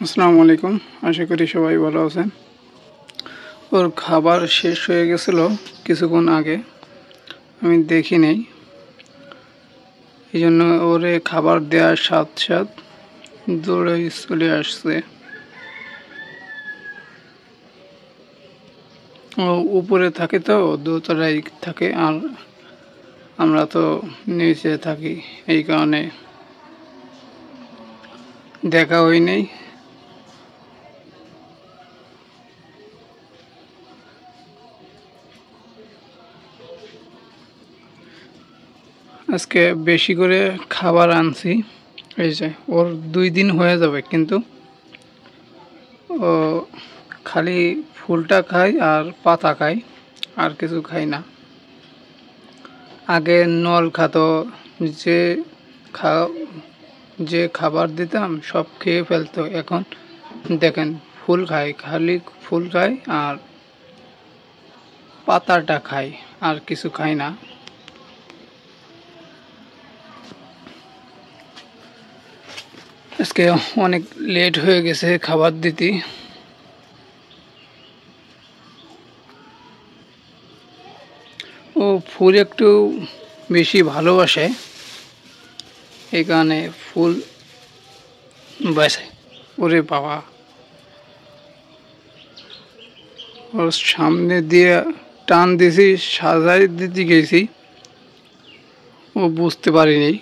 আসসালামু আলাইকুম। আশা করি সবাই ভালো আছেন। ওর খাবার শেষ হয়ে গেছিল কিছুক্ষণ আগে, আমি দেখি নেই, এই জন্য ওরে খাবার দেওয়ার সাথে দৌড়ে চলে আসছে। ও উপরে থাকে তো, দোতলায় থাকে, আর আমরা তো নিচে থাকি, এই কারণে দেখা হয়নি। আজকে বেশি করে খাবার আনছি, এই যে ওর 2 দিন হয়ে যাবে, কিন্তু ও খালি ফুলটা খায় আর পাতা খায়, আর কিছু খায় না। আগে নল খাতো, যে খা যে খাবার দিতাম সব খেয়ে ফেলতো। এখন দেখেন ফুল খায়, খালি ফুল খায় আর পাতাটা খায়, আর কিছু খায় না। আজকে অনেক লেট হয়ে গেছে খাবার দিতে। ও ফুল একটু বেশি ভালোবাসে, এই কারণে ফুল বাসে। ওরে বাবা, ওর সামনে দিয়ে টান দিছি, সাজাই দিতে গেছি, ও বুঝতে পারিনি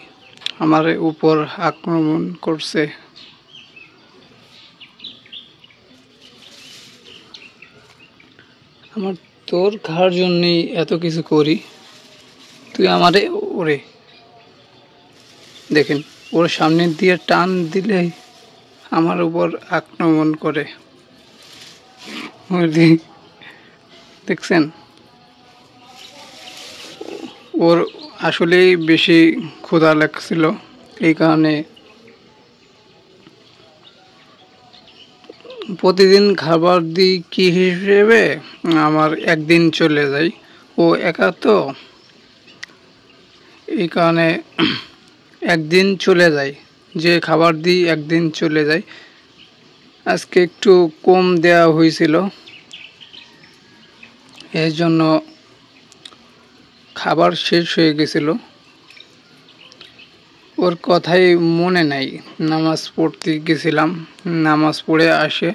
আমার উপর আক্রমণ করছে। আমার তোর খাওয়ার জন্যই এত কিছু করি, তুই আমারে ওরে দেখেন, ওর সামনে দিয়ে টান দিলে আমার উপর আক্রমণ করে। দেখছেন, ওর আসলেই বেশি ক্ষুধা লাগছিল, এই কারণে প্রতিদিন খাবার দিই কি হিসেবে আমার একদিন চলে যায়। ও একা তো, এই কারণে একদিন চলে যায়, যে খাবার দিই একদিন চলে যায়। আজকে একটু কম দেওয়া হয়েছিল, এর জন্য খাবার শেষ হয়ে গেছিল। ওর কথাই মনে নাই, নামাজ পড়তে গেছিলাম, নামাজ পড়ে আসে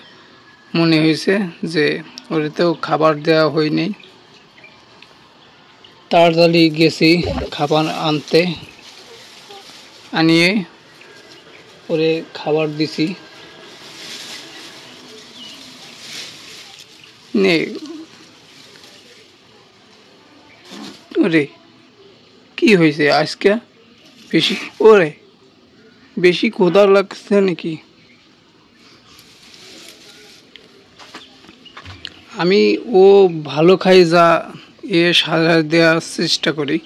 মনে হয়েছে যে ওরেতেও খাবার দেওয়া হয়নি। তাড়াতাড়ি গেছি খাবার আনতে, আনিয়ে ওরে খাবার দিছি। নে ওরে, কি হয়েছে আজকে? বেশি ওরে বেশি ক্ষুধা লাগছে নাকি? আমি ও ভালো খাই যা সাজা দেওয়ার চেষ্টা করি,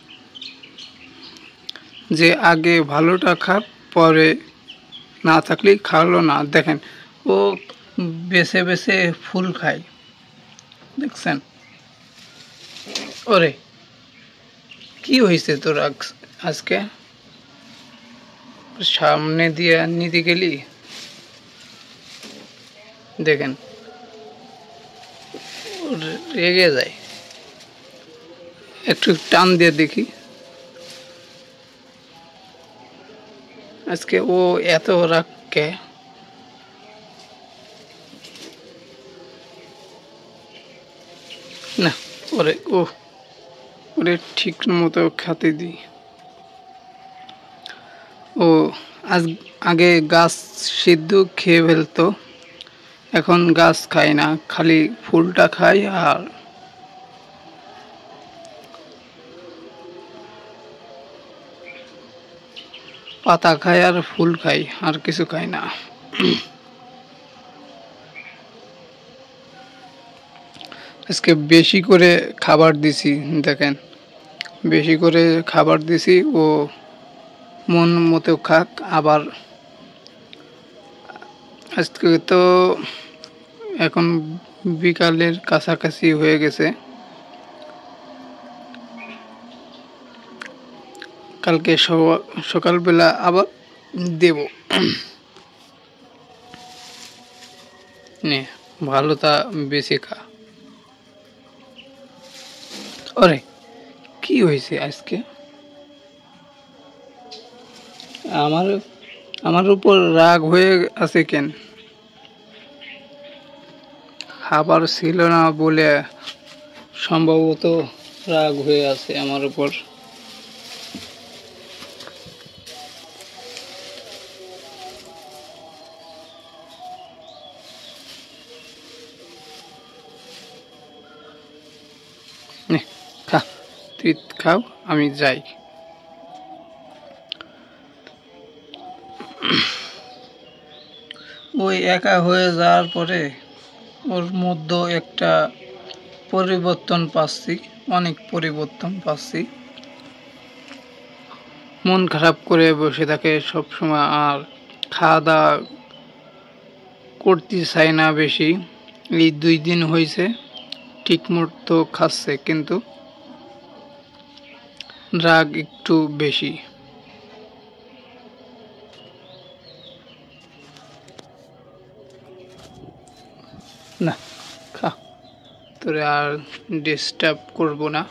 যে আগে ভালোটা খাক, পরে না থাকলে খাওয়ালো না। দেখেন, ও বেছে বেছে ফুল খায়, দেখছেন? ওরে কি হয়েছে তোর আজকে? সামনে দিয়ে নিতে গেলি, দেখেন রেগে যায়। একটু টান দিয়ে দেখি, আজকে ও এত রাগকে। না, ওরে ঠিক মতো খেতে দিই। ও আগে গাছ সিদ্ধ খেয়ে ফেলতো, এখন গাছ খায় না, খালি ফুলটা খায় আর পাতা খায় আর ফুল খায়, আর কিছু খায় না। আজকে বেশি করে খাবার দিছি, দেখেন বেশি করে খাবার দিছি। ও মন মতো খাক। আবার আজকে তো এখন বিকালের কাছাকাছি হয়ে গেছে, কালকে সকালবেলা আবার দেব। নে ভালোটা বেশি খা। ওরে কি হয়েছে আজকে? আমার আমার উপর রাগ হয়ে আছে কেন? খাবার ছিল না বলে সম্ভবত রাগ হয়ে আছে আমার উপর। নে খা, তুই খাও, আমি যাই। ওই একা হয়ে যাওয়ার পরে ওর মধ্যে একটা পরিবর্তন পাচ্ছি, অনেক পরিবর্তন পাচ্ছি। মন খারাপ করে বসে থাকে সব সময়, আর খাওয়া দাওয়া করতে চায় না বেশি। এই 2 দিন হয়েছে ঠিক মতো খাচ্ছে, কিন্তু রাগ একটু বেশি। না খা, তোরে আর ডিস্টার্ব করব না।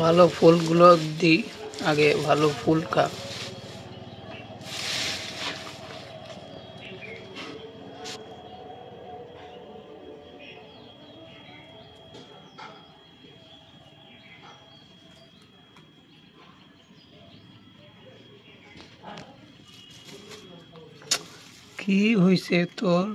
ভালো ফুলগুলো দিই, আগে ভালো ফুল খা। কি হয়েছে তোর?